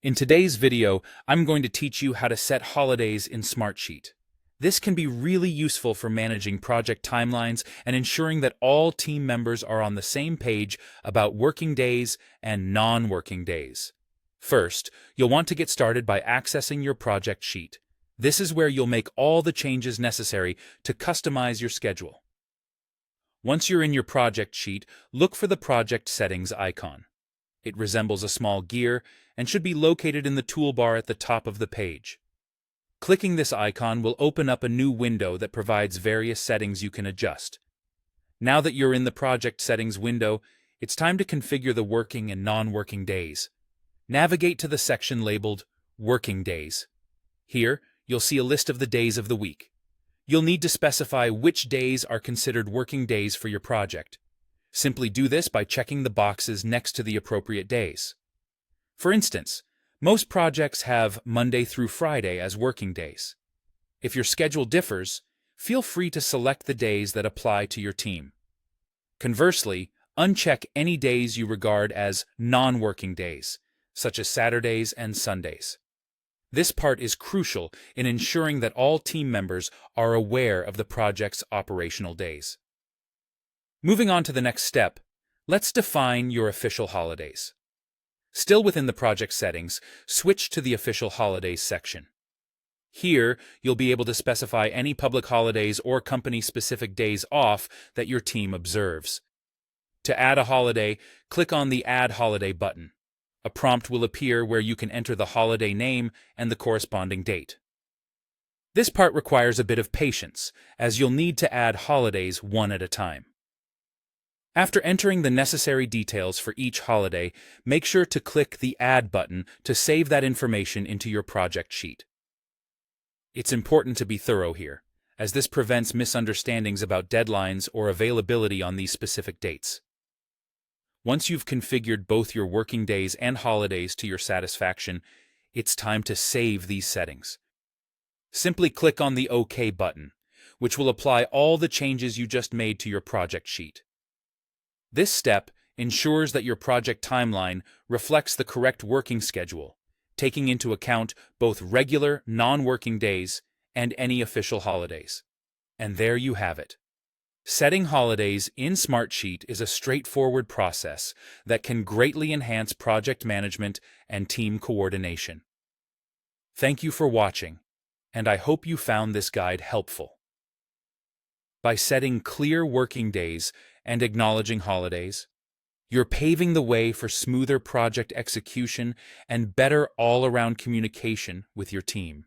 In today's video, I'm going to teach you how to set holidays in Smartsheet. This can be really useful for managing project timelines and ensuring that all team members are on the same page about working days and non-working days. First, you'll want to get started by accessing your project sheet. This is where you'll make all the changes necessary to customize your schedule. Once you're in your project sheet, look for the Project Settings icon. It resembles a small gear and should be located in the toolbar at the top of the page. Clicking this icon will open up a new window that provides various settings you can adjust. Now that you're in the Project Settings window, it's time to configure the working and non-working days. Navigate to the section labeled Working Days. Here, you'll see a list of the days of the week. You'll need to specify which days are considered working days for your project. Simply do this by checking the boxes next to the appropriate days. For instance, most projects have Monday through Friday as working days. If your schedule differs, feel free to select the days that apply to your team. Conversely, uncheck any days you regard as non-working days, such as Saturdays and Sundays. This part is crucial in ensuring that all team members are aware of the project's operational days. Moving on to the next step, let's define your official holidays. Still within the project settings, switch to the Official Holidays section. Here, you'll be able to specify any public holidays or company-specific days off that your team observes. To add a holiday, click on the Add Holiday button. A prompt will appear where you can enter the holiday name and the corresponding date. This part requires a bit of patience, as you'll need to add holidays one at a time. After entering the necessary details for each holiday, make sure to click the Add button to save that information into your project sheet. It's important to be thorough here, as this prevents misunderstandings about deadlines or availability on these specific dates. Once you've configured both your working days and holidays to your satisfaction, it's time to save these settings. Simply click on the OK button, which will apply all the changes you just made to your project sheet. This step ensures that your project timeline reflects the correct working schedule, taking into account both regular, non-working days and any official holidays. And there you have it. Setting holidays in Smartsheet is a straightforward process that can greatly enhance project management and team coordination. Thank you for watching, and I hope you found this guide helpful. By setting clear working days and acknowledging holidays, you're paving the way for smoother project execution and better all-around communication with your team.